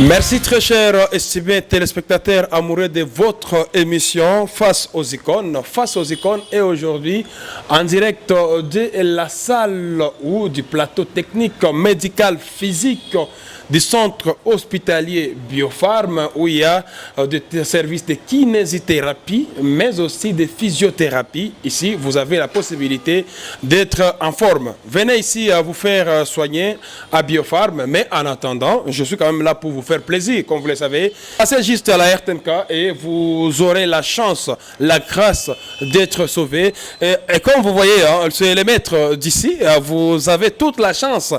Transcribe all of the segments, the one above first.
Merci très cher estimés téléspectateurs amoureux de votre émission Face aux icônes. Face aux icônes est aujourd'hui en direct de la salle ou du plateau technique médical physique du centre hospitalier Biopharm où il y a des services de kinésithérapie mais aussi de physiothérapie. Ici, vous avez la possibilité d'être en forme. Venez ici à vous faire soigner à Biopharm, mais en attendant, je suis quand même là pour vous faire plaisir, comme vous le savez. Passez juste à la RTNK et vous aurez la chance, la grâce d'être sauvé. Et comme vous voyez, c'est le maître d'ici, vous avez toute la chance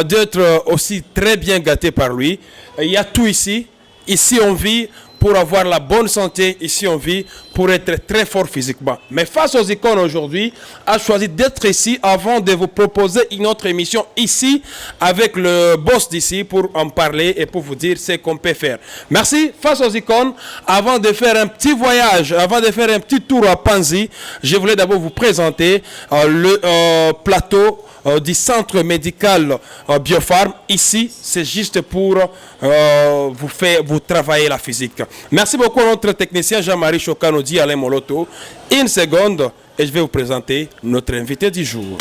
d'être aussi très bien gâté par lui. Il y a tout ici. Ici, on vit pour avoir la bonne santé. Ici, on vit pour être très fort physiquement. Mais Face aux icônes aujourd'hui a choisi d'être ici avant de vous proposer une autre émission ici avec le boss d'ici pour en parler et pour vous dire ce qu'on peut faire. Merci. Face aux icônes, avant de faire un petit voyage, avant de faire un petit tour à Panzi, je voulais d'abord vous présenter le plateau du centre médical Biopharm. Ici, c'est juste pour vous travailler la physique. Merci beaucoup à notre technicien Jean-Marie Chokanodi Alain Moloto. Une seconde et je vais vous présenter notre invité du jour.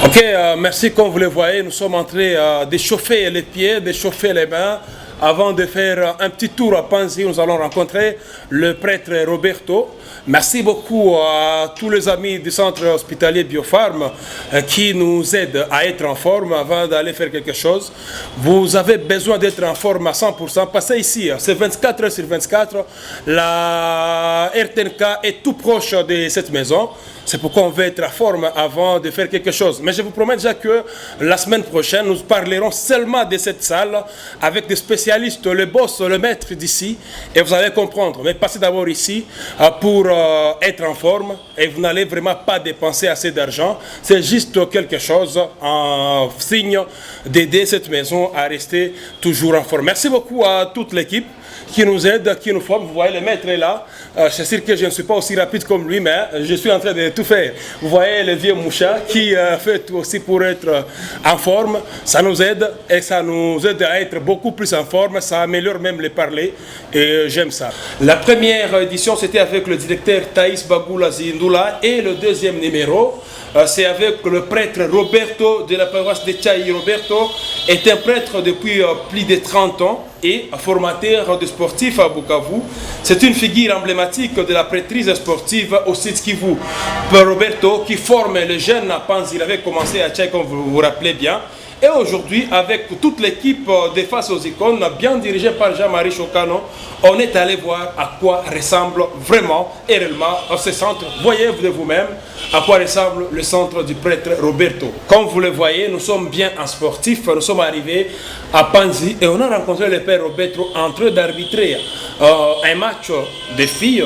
Ok, merci. Comme vous le voyez, nous sommes en train d'échauffer les pieds, d'échauffer les mains. Avant de faire un petit tour à Panzi, nous allons rencontrer le prêtre Roberto. Merci beaucoup à tous les amis du centre hospitalier Biopharm qui nous aident à être en forme avant d'aller faire quelque chose. Vous avez besoin d'être en forme à 100%. Passez ici, c'est 24 heures sur 24. La RTNK est tout proche de cette maison. C'est pourquoi on veut être en forme avant de faire quelque chose. Mais je vous promets déjà que la semaine prochaine, nous parlerons seulement de cette salle avec des spécialistes, le boss, le maître d'ici. Et vous allez comprendre. Mais passez d'abord ici pour être en forme. Et vous n'allez vraiment pas dépenser assez d'argent. C'est juste quelque chose en signe d'aider cette maison à rester toujours en forme. Merci beaucoup à toute l'équipe qui nous aide, qui nous forme. Vous voyez, le maître est là. Je suis sûr que je ne suis pas aussi rapide comme lui, mais je suis en train de tout faire. Vous voyez le vieux Moucha qui fait tout aussi pour être en forme. Ça nous aide et ça nous aide à être beaucoup plus en forme. Ça améliore même les parler et j'aime ça. La première édition, c'était avec le directeur Thaïs Bagoula Zindoula et le deuxième numéro, c'est avec le prêtre Roberto de la paroisse de Tchaï. Roberto est un prêtre depuis plus de 30 ans et formateur de sportifs à Bukavu. C'est une figure emblématique de la prêtrise sportive au site Kivu. Roberto qui forme les jeunes à Panzi, il avait commencé à Tchaï, comme vous vous rappelez bien. Et aujourd'hui, avec toute l'équipe de Face aux icônes, bien dirigée par Jean-Marie Chocano, on est allé voir à quoi ressemble vraiment et réellement ce centre. Voyez-vous de vous-même à quoi ressemble le centre du prêtre Roberto. Comme vous le voyez, nous sommes bien en sportif. Nous sommes arrivés à Panzi et on a rencontré le père Roberto en train d'arbitrer un match de filles,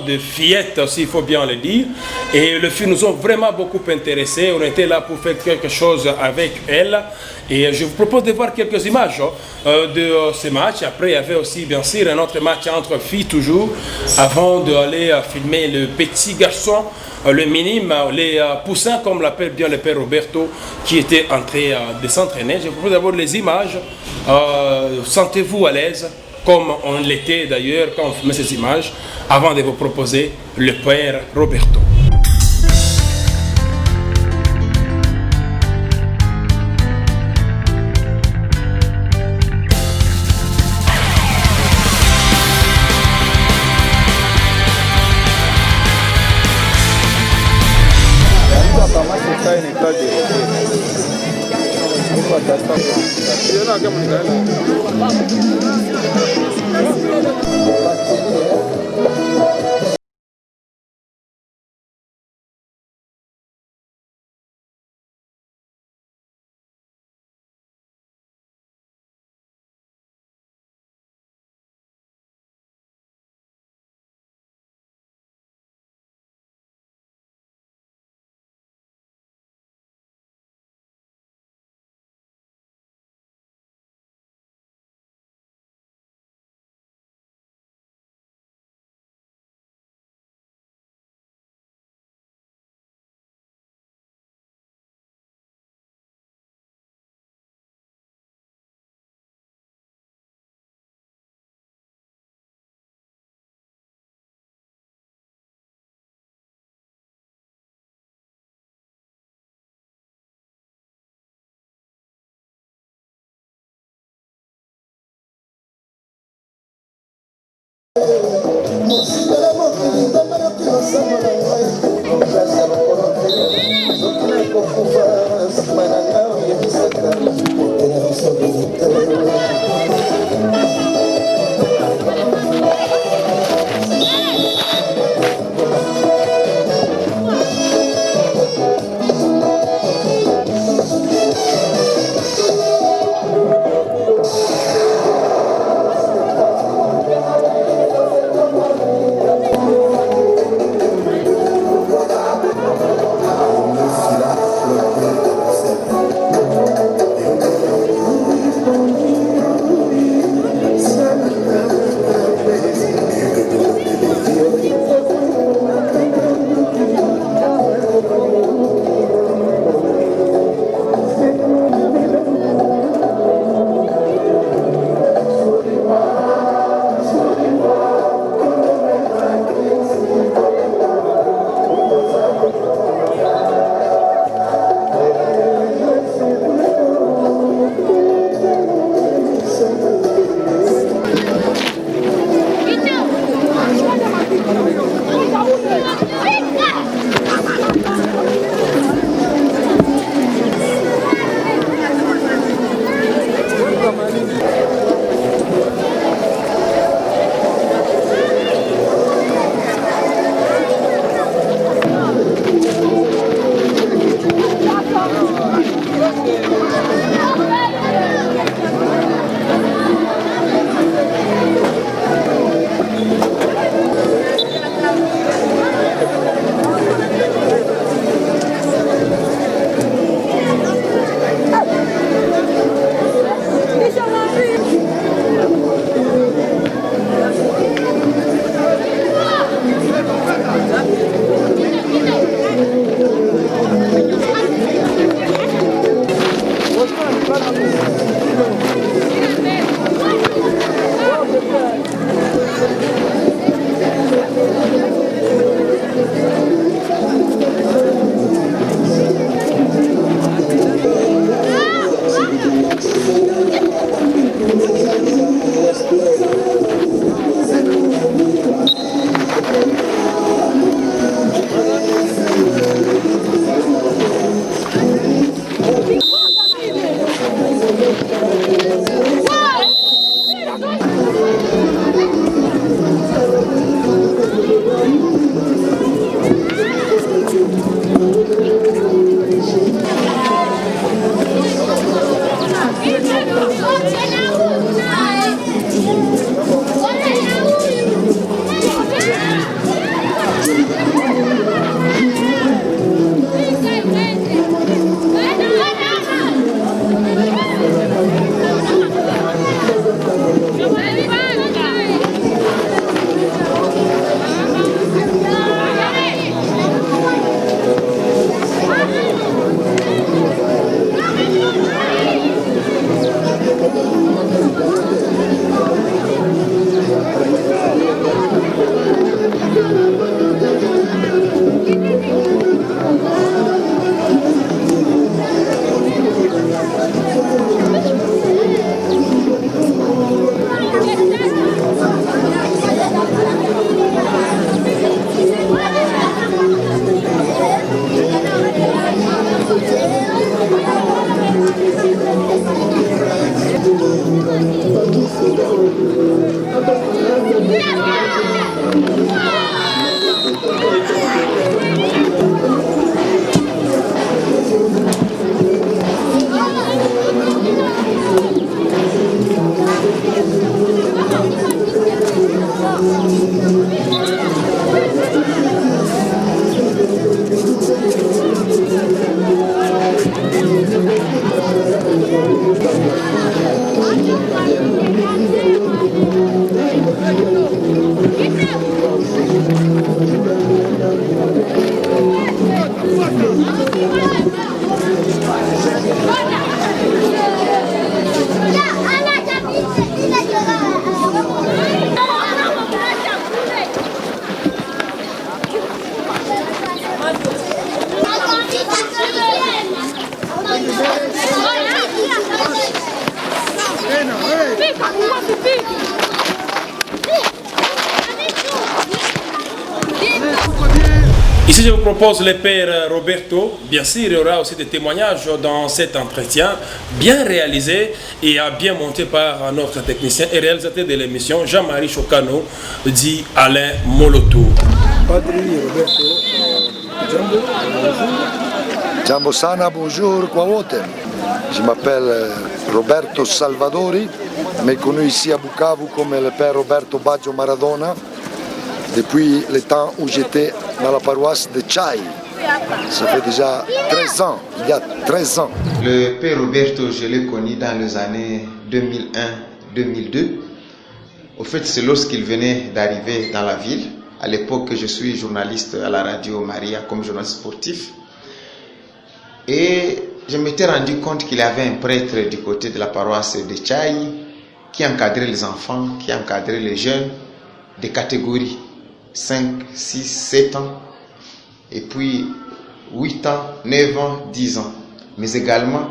de fillettes aussi, il faut bien le dire. Et les filles nous ont vraiment beaucoup intéressés. On était là pour faire quelque chose avec elles. Et je vous propose de voir quelques images de ce match. Après, il y avait aussi, bien sûr, un autre match entre filles, toujours, avant d'aller filmer le petit garçon, le minime, les poussins, comme l'appelle bien le père Roberto, qui était en train de s'entraîner. Je vous propose d'abord les images. Sentez-vous à l'aise, comme on l'était d'ailleurs quand on filmait ces images, avant de vous proposer le père Roberto. je vous propose le père Roberto, bien sûr, il y aura aussi des témoignages dans cet entretien, bien réalisé et bien monté par notre technicien et réalisateur de l'émission, Jean-Marie Chocano, dit Alain Moloto. Padre Roberto, Jambo, bonjour. Jambo Sana, bonjour, quoi vote. Je m'appelle Roberto Salvadori, mais connu ici à Bukavu comme le père Roberto Baggio Maradona, depuis le temps où j'étais dans la paroisse de Chai. Ça fait déjà 13 ans, il y a 13 ans. Le père Roberto, je l'ai connu dans les années 2001-2002. Au fait, c'est lorsqu'il venait d'arriver dans la ville. À l'époque, je suis journaliste à la radio Maria comme journaliste sportif. Et je m'étais rendu compte qu'il y avait un prêtre du côté de la paroisse de Chai qui encadrait les enfants, qui encadrait les jeunes des catégories 5, 6, 7 ans, et puis 8 ans, 9 ans, 10 ans, mais également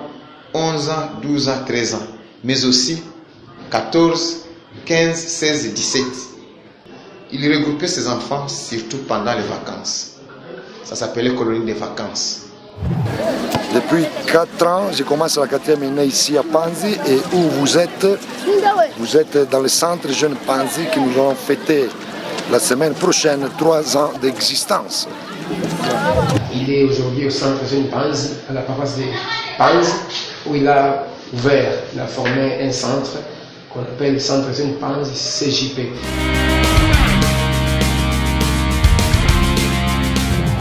11 ans, 12 ans, 13 ans, mais aussi 14, 15, 16 et 17. Il regroupait ses enfants surtout pendant les vacances. Ça s'appelait colonie des vacances. Depuis 4 ans, j'ai commencé la 4e année ici à Panzi et où vous êtes dans le centre Jeune Panzi que nous allons fêter la semaine prochaine 3 ans d'existence. Il est aujourd'hui au centre Jeune Panzi, à la paroisse de Panzi, où il a ouvert, il a formé un centre qu'on appelle le centre Jeune Panzi CJP.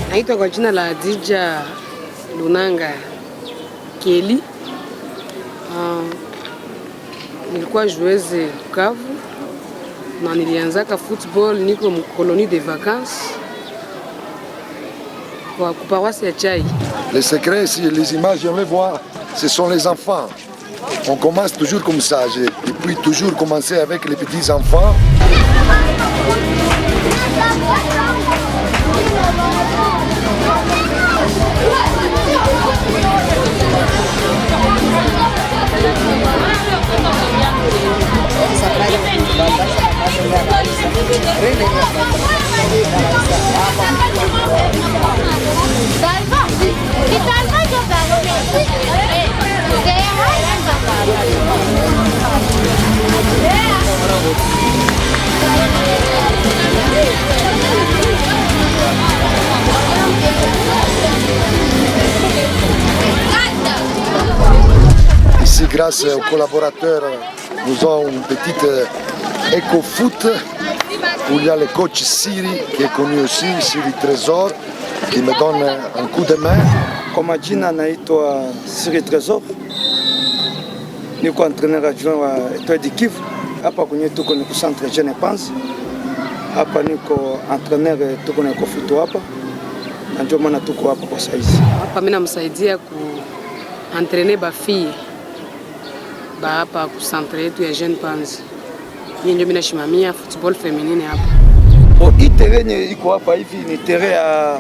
Naitwa kwa jina la Dija Lunanga Keli. Nilikuwa joueuse Bukavu na nilianzaka football niko colonie de vacances kwa paroisse ya Chai. Les secrets, si les images, j'aimerais voir, ce sont les enfants. On commence toujours comme ça, et puis toujours commencer avec les petits enfants. Ici, grâce aux collaborateurs, nous avons une petite éco-foot où il y a le coach Siri qui est connu aussi, Siri Trésor, qui me donne un coup de main. Kwa majina naitwa Siri Trésor, niko entraîneur adjoint wa Etoile Kivu. Hapa kwenye tuko ni centre Jeune Panzi. Hapa niko entraîneur tuko na kofuto hapa. Na ndio maana tuko hapa kwa saizi. Hapa mimi namsaidia ku entraîner ba fille ba hapa ku centre yetu ya Jeune Panzi. Mimi ndio ninashimamia football féminine hapa. Hii terrain iko hapa hivi ni terrain ya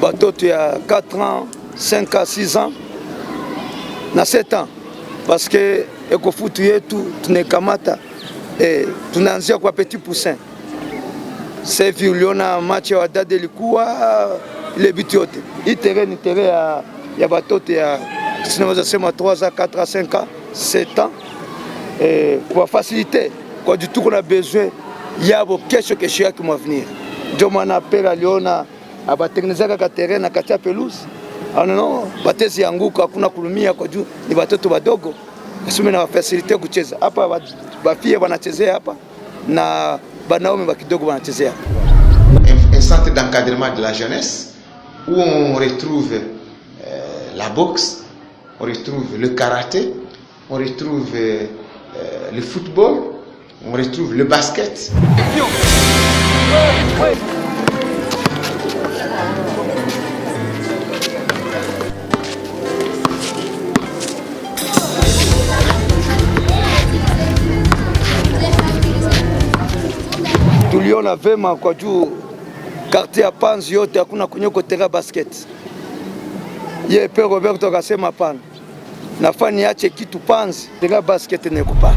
batoto ya 4 ans, 5 ans, 6 ans na 7 ans. Parce que ekofutu yetu tunekamata tunaanzia kwa petit poussin. Sasa hivi uliona match ya wadada ilikuwa ile bitu yote. Hii terrain ni terrain ya batoto ya tunaweza sema 3 ans, 4 ans, 5 ans, 7 ans. Kwa faciliter kwa du tuko na besoin yabo kesho yake mwavenir. Ndio maana pera aliona abatengenezaka ka terrain na kacha pelouse. No, batezi yanguka hakuna kulumia kwa juu ni watoto wadogo. Basi na facilite kucheza. Hapa bafie wanachezea hapa na banaume wa kidogo wanachezea. Un centre d'encadrement de la jeunesse où on retrouve la boxe, on retrouve le karaté, on retrouve le football, on retrouve le basket. Tuliona vema kwa juu quartier ya Panzi yote hakuna kwenye kotera basket. Ye Père Roberto akasema hapana. Nafani niache kitu Panzi, tera basket nekupa.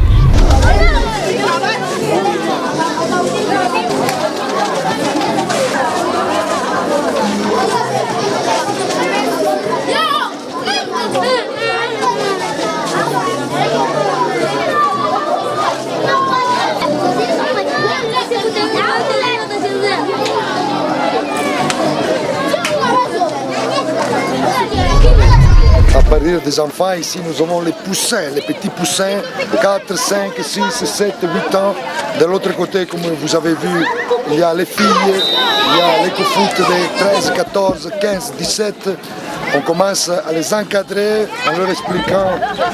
parler des enfants, ici nous avons les poussins, les petits poussins, 4, 5, 6, 7, 8 ans. De l'autre côté, comme vous avez vu, il y a les filles, il y a l'écofoot de 13, 14, 15, 17. On commence à les encadrer en leur expliquant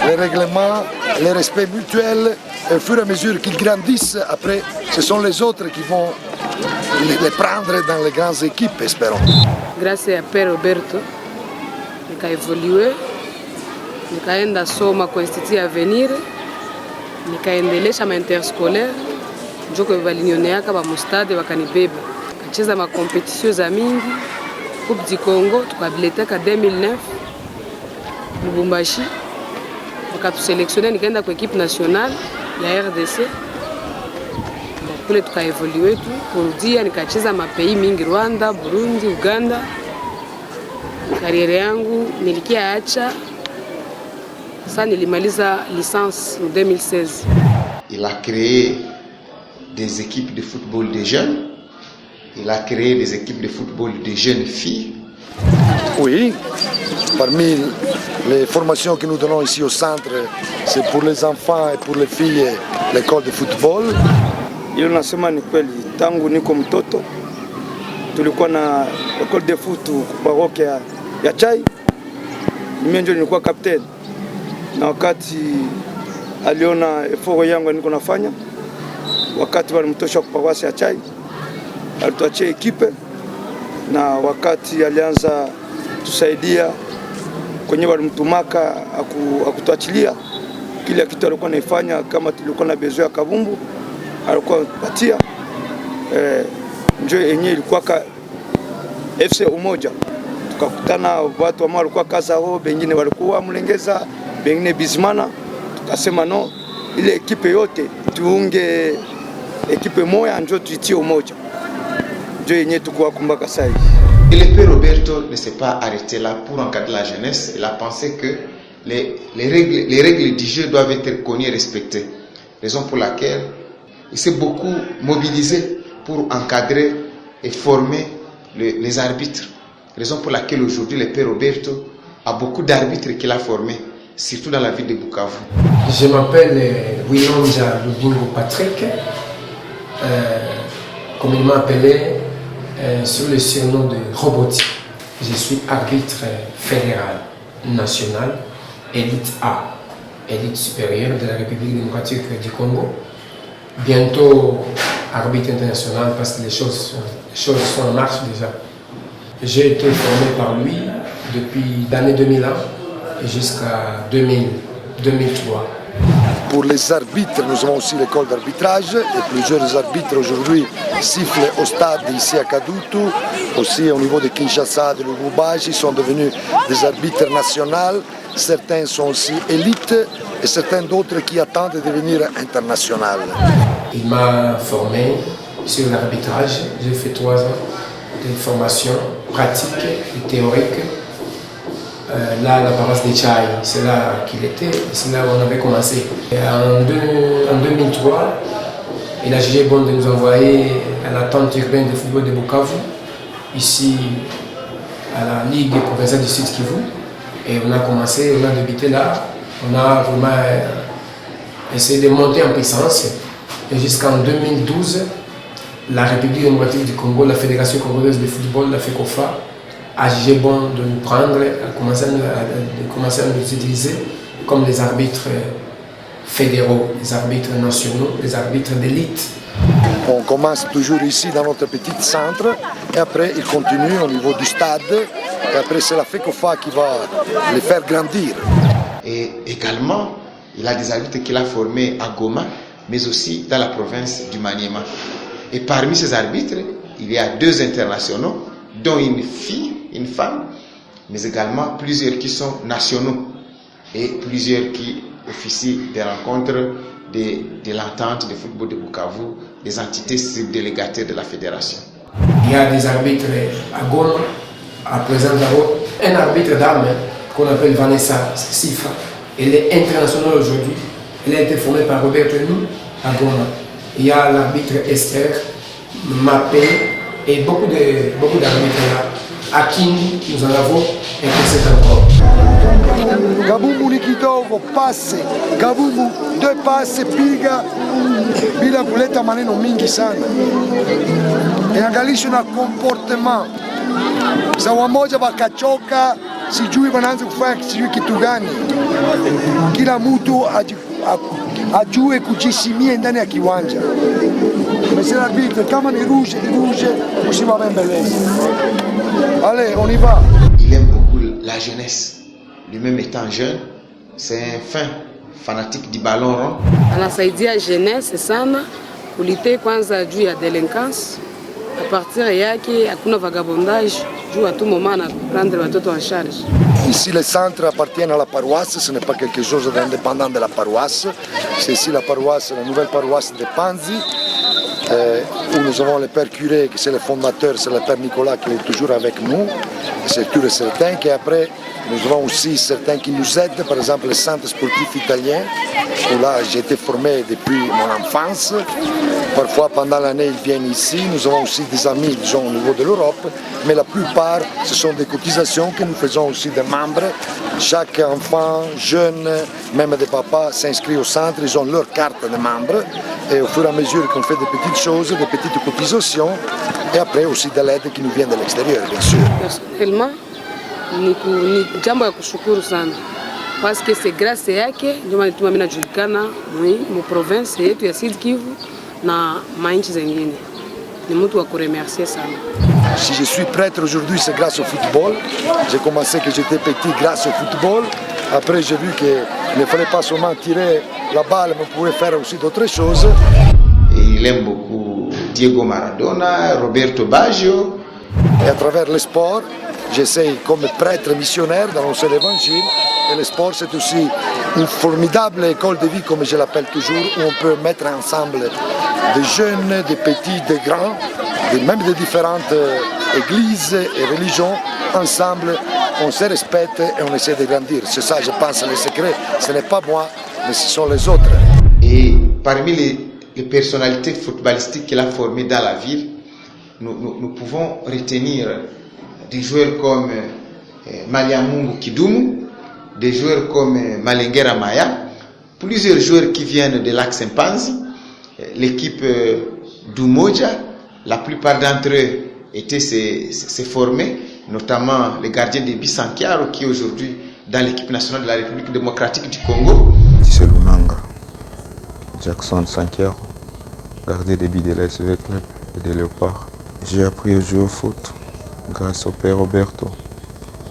les règlements, les respects mutuels. Et au fur et à mesure qu'ils grandissent, après, ce sont les autres qui vont les prendre dans les grandes équipes, espérons. Grâce à Père Roberto, nika évolué, nikaenda soma kwa Institut Avenir, nikaendelesha mainterscolaire, njoko valinioneaka ba mustade wakanibeba. Kacheza makompetition za mingi, Coupe du Congo, tukabileteka 2009, Lubumbashi, wakatuselektione nikaenda kwa équipe nationale ya RDC. Kule tukaevolué tu, kurudia nikacheza mapays mingi, Rwanda, Burundi, Uganda. Kariere yangu nilikia acha, sasa nilimaliza licence en 2016. Il a créé des équipes de football de jeunes. Il a créé des équipes de football de jeunes filles. Oui, parmi les formations que nous donnons ici au centre, c'est pour les enfants et pour les filles l'école de football. Hiyo nasema ni kweli, tangu niko mtoto tulikuwa na école de foot baroque ya Chai. Mimi ndio nilikuwa captain. Na wakati aliona effort yangu niko nafanya, wakati walimtosha kwa paroisse ya Chai, alituachia ekipe, na wakati alianza tusaidia kwenye walimtumaka akutuachilia kile kitu alikuwa naifanya, kama tulikuwa na besoin ya kabumbu alikuwa patia njoo yenyewe ilikuwa FC Umoja. Tukakutana watu ambao walikuwa Kazao, wengine walikuwa Mlengeza, wengine Bizimana. Tukasema no, ile ekipe yote tuunge ekipe moja, njoo tuitie umoja. Njoo yenyewe tukua kumbaka sasa. Et le Père Roberto ne s'est pas arrêté là pour encadrer la jeunesse. Il a pensé que les règles du jeu doivent être connues et respectées. Raison pour laquelle il s'est beaucoup mobilisé pour encadrer et former les arbitres. Raison pour laquelle aujourd'hui le Père Roberto a beaucoup d'arbitres qu'il a formés, surtout dans la ville de Bukavu. Je m'appelle Wilonja Lubingo Patrick, communément appelé sur le surnom de Roboti. Je suis arbitre fédéral, national, élite A, élite supérieure de la République démocratique du Congo. Bientôt arbitre international parce que les choses sont en marche déjà. J'ai été formé par lui depuis l'année 2001 jusqu'à 2003. Pour les arbitres, nous avons aussi l'école d'arbitrage et plusieurs arbitres aujourd'hui sifflent au stade ici à Kadutu, aussi au niveau de Kinshasa, de Lubumbashi, ils sont devenus des arbitres nationaux. Certains sont aussi élites et certains d'autres qui attendent de devenir internationaux. Il m'a formé sur l'arbitrage. J'ai fait 3 ans de formation pratique et théorique. Là, la paroisse de Chai, c'est là qu'il était, c'est là où on avait commencé. Et en 2003, il a jugé bon de nous envoyer à la tente urbaine de football de Bukavu, ici à la Ligue provinciale du Sud Kivu. Et on a commencé, on a débuté là, on a vraiment essayé de monter en puissance. Et jusqu'en 2012, la République démocratique du Congo, la Fédération congolaise de football, la FECOFA, a jugé bon de nous prendre, a commencé à nous utiliser comme les arbitres fédéraux, les arbitres nationaux, les arbitres d'élite. On commence toujours ici dans notre petit centre et après il continue au niveau du stade et après c'est la FECOFA qui va les faire grandir. Et également, il a des arbitres qu'il a formés à Goma, mais aussi dans la province du Maniema. Et parmi ces arbitres, il y a 2 internationaux, dont une fille, une femme, mais également plusieurs qui sont nationaux et plusieurs qui officient des rencontres de l'entente de football de Bukavu, des entités subdélégataires de la fédération. Il y a des arbitres à Goma, à présent un arbitre d'armes qu'on appelle Vanessa Sifa. Elle est internationale aujourd'hui. Elle a été formée par Robert Renou à Goma. Il y a l'arbitre Esther, Mapé et beaucoup d'arbitres là À Kindi, nous en avons un encore. Kabumu ni kidogo, passe. Kabumu 2 passe piga bila kuleta maneno mingi sana. Iangalisho na comportement. Za wamoja wakachoka, sijui wanaanza kufanya sijui kitu gani. Kila mtu ajue kujisimia ndani ya kiwanja. Monsieur l'arbitre, kama ni rouge, usimabembeleze. Allez, on y va. Il aime beaucoup la jeunesse. Lui-même étant jeune, c'est un fin fanatique du ballon rond. Anasaidia jeunesse sana kulite kwanza juu ya délinquance. À partir yake hakuna vagabondage juu à tout moment na prendre watoto en charge. Ici, les centres appartiennent à la paroisse, ce n'est pas quelque chose d'indépendant de la paroisse. C'est ici la paroisse, la nouvelle paroisse de Panzi, où nous avons le père curé, qui c'est le fondateur, c'est le père Nicolas qui est toujours avec nous. C'est tout et certain qu'après, nous avons aussi certains qui nous aident, par exemple le centre sportif italien, où là j'ai été formé depuis mon enfance. Parfois pendant l'année ils viennent ici, nous avons aussi des amis disons, au niveau de l'Europe, mais la plupart ce sont des cotisations que nous faisons aussi des membres. Chaque enfant, jeune, même des papas s'inscrit au centre, ils ont leur carte de membre et au fur et à mesure qu'on fait des petites choses, des petites cotisations et après aussi de l'aide qui nous vient de l'extérieur bien sûr. Personnellement, ni jambo ya kushukuru sana parce que c'est grâce yake ndio maana mimi najulikana mu province yetu ya Sud Kivu na mainchi zingine. Ni mtu wa kuremercier sana. Si je suis prêtre aujourd'hui, c'est grâce au football. J'ai commencé que j'étais petit grâce au football. Après, j'ai vu qu'il ne fallait pas seulement tirer la balle, mais on pouvait faire aussi d'autres choses. Et il aime beaucoup Diego Maradona, Roberto Baggio. Et à travers le sport, j'essaie comme prêtre missionnaire d'annoncer l'évangile. Et le sport, c'est aussi une formidable école de vie, comme je l'appelle toujours, où on peut mettre ensemble des jeunes, des petits, des grands, même de différentes églises et religions. Ensemble, on se respecte et on essaie de grandir. C'est ça, je pense, le secret. Ce n'est pas moi, mais ce sont les autres. Et parmi les personnalités footballistiques qu'il a formées dans la ville, nous pouvons retenir des joueurs comme Maliamungu Kidumu, des joueurs comme Malengera Maya, plusieurs joueurs qui viennent de Lac-Saint-Panzi, l'équipe d'Umoja, la plupart d'entre eux étaient se formés, notamment le gardien de Bisankiaro qui est aujourd'hui dans l'équipe nationale de la République démocratique du Congo. C'est Lunanga, Jackson Sankiaro, gardien de but de la SV Club et de Léopard. J'ai appris à jouer au foot grâce au père Roberto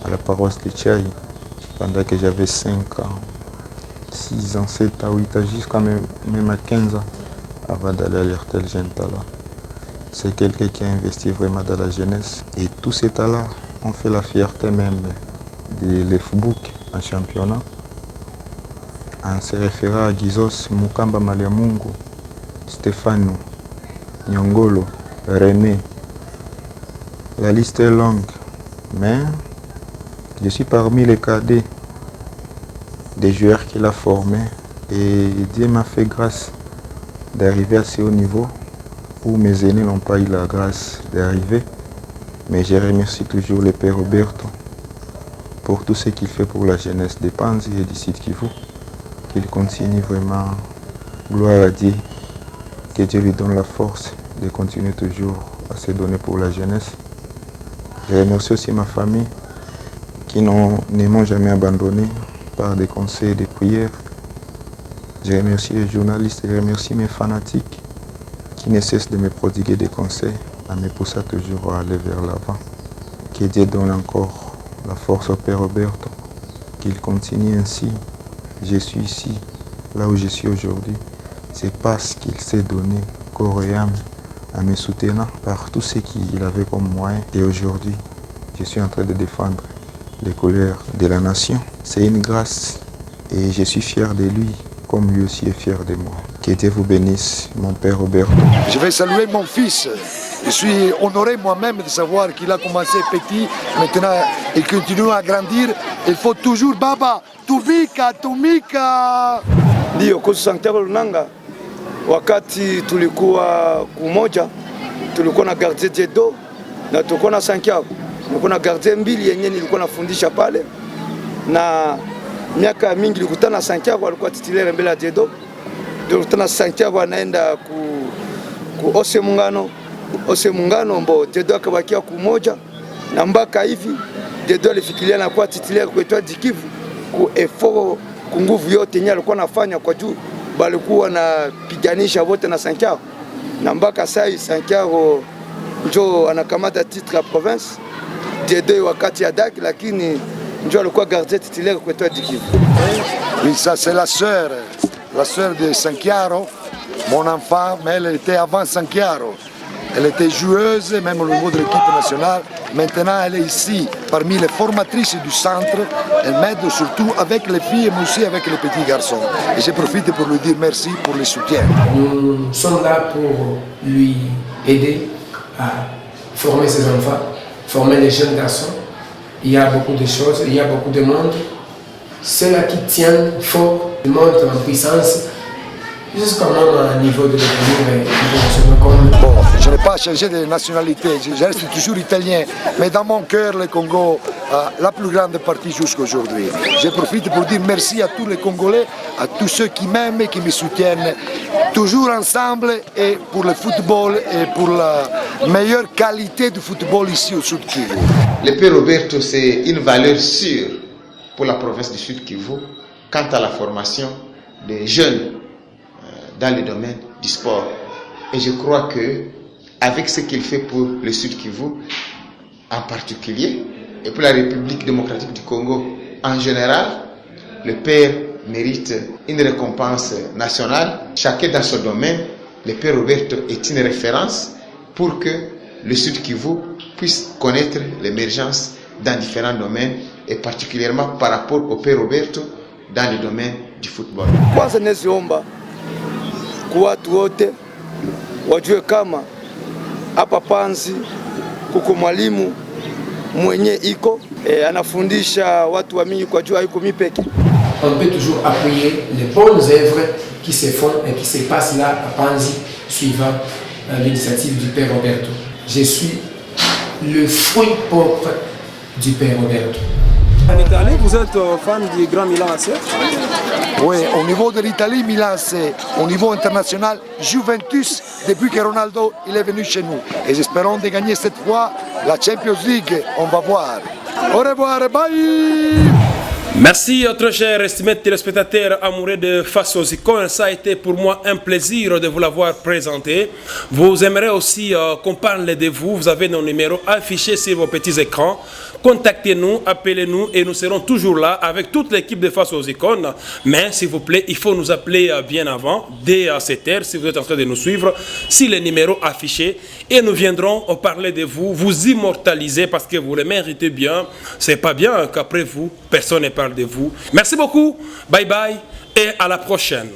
à la paroisse de Tchaï pendant que j'avais 5 ans, 6 ans, 7 ans, 8 ans, jusqu'à même à 15 ans avant d'aller à l'Hertel Jeune Talent. C'est quelqu'un qui a investi vraiment dans la jeunesse et tous ces talents ont fait la fierté même de l'EFBOUK en championnat. En se référant à Gizos, Mukamba Maliamungu, Stéphano, Nyongolo, René. La liste est longue, mais je suis parmi les cadets des joueurs qu'il a formés et Dieu m'a fait grâce d'arriver à ce haut niveau où mes aînés n'ont pas eu la grâce d'arriver. Mais je remercie toujours le père Roberto pour tout ce qu'il fait pour la jeunesse des Panzi et du Sud Kivu. Qu'il continue vraiment, gloire à Dieu, que Dieu lui donne la force de continuer toujours à se donner pour la jeunesse. Je remercie aussi ma famille qui ne m'ont jamais abandonné par des conseils et des prières. Je remercie les journalistes et je remercie mes fanatiques qui ne cessent de me prodiguer des conseils en me poussant toujours à aller vers l'avant. Que Dieu donne encore la force au Père Roberto, qu'il continue ainsi. Je suis ici, là où je suis aujourd'hui. C'est parce qu'il s'est donné corps et âme en me soutenant par tout ce qu'il avait comme moyen. Et aujourd'hui, je suis en train de défendre les couleurs de la nation. C'est une grâce et je suis fier de lui, comme lui aussi est fier de moi. Que Dieu vous bénisse, mon père Roberto. Je vais saluer mon fils. Je suis honoré moi-même de savoir qu'il a commencé petit, maintenant il continue à grandir. Il faut toujours baba, tumika. Ndio kwa Santiago Lunanga, wakati tulikuwa kumoja, tulikuwa na Gardien Diedo na tulikuwa na Santiago. nilikuwa na gardien mbili yenye nilikuwa nafundisha pale, na miaka mingi nilikutana na Santiago, alikuwa titulaire mbele ya Dedo. Nilikutana na Santiago anaenda ku Ose Mungano mbo Dedo akabakia kumoja, na mpaka hivi Dedo alifikiria na kuwa titulaire kwa Dikivu ku effort ku nguvu yote yenye alikuwa anafanya kwa juu balikuwa na piganisha wote na Santiago, na mpaka sasa Santiago njo anakamata titre ya province. Dedo wakati ya Dak, lakini njo alikuwa gardien titulaire kwa Dikivu. Oui, ça c'est la sœur de Sanchiaro, mon enfant, mais elle était avant Sanchiaro. Elle était joueuse, même au niveau de l'équipe nationale. Maintenant, elle est ici, parmi les formatrices du centre. Elle m'aide surtout avec les filles, mais aussi avec les petits garçons. Et je profite pour lui dire merci pour le soutien. Nous sommes là pour lui aider à former ses enfants, former les jeunes garçons. Il y a beaucoup de choses, il y a beaucoup de monde. Ceux-là qui tiennent fort montent en puissance jusqu'à même un niveau de devenir international comme... Bon, je n'ai pas changé de nationalité, je reste toujours italien, mais dans mon cœur, le Congo a la plus grande partie jusqu'à aujourd'hui. Je profite pour dire merci à tous les Congolais, à tous ceux qui m'aiment et qui me soutiennent, toujours ensemble et pour le football et pour la meilleure qualité du football ici au Sud Kivu. Le Père Roberto, c'est une valeur sûre pour la province du Sud Kivu quant à la formation des jeunes dans le domaine du sport. Et je crois que avec ce qu'il fait pour le Sud Kivu en particulier et pour la République démocratique du Congo en général, le Père mérite une récompense nationale. Chacun dans son domaine, le Père Roberto est une référence pour que le Sud Kivu puisse connaître l'émergence dans différents domaines et particulièrement par rapport au Père Roberto dans le domaine du football. Kwa watu wote wajue kama hapa Panzi kuko mwalimu mwenye iko anafundisha watu wa mingi kwa jua iko mipeke. On peut toujours appuyer les bonnes œuvres qui se font et qui se passent là à Panzi suivant l'initiative du Père Roberto. Je suis le fruit propre du Père Roberto. En Italie, vous êtes fan du Grand Milan AC? Oui, au niveau de l'Italie, Milan c'est au niveau international Juventus depuis que Ronaldo il est venu chez nous. Et espérons de gagner cette fois la Champions League, on va voir. Au revoir, bye! Merci, très chers estimés téléspectateurs amoureux de Face aux icônes. Ça a été pour moi un plaisir de vous l'avoir présenté. Vous aimerez aussi qu'on parle de vous. Vous avez nos numéros affichés sur vos petits écrans. Contactez-nous, appelez-nous et nous serons toujours là avec toute l'équipe de Face aux icônes. Mais s'il vous plaît, il faut nous appeler bien avant, dès cette heure, si vous êtes en train de nous suivre, si les numéros affichés. Et nous viendrons parler de vous, vous immortaliser parce que vous le méritez bien. C'est pas bien qu'après vous, personne ne parle de vous. Merci beaucoup, bye bye et à la prochaine.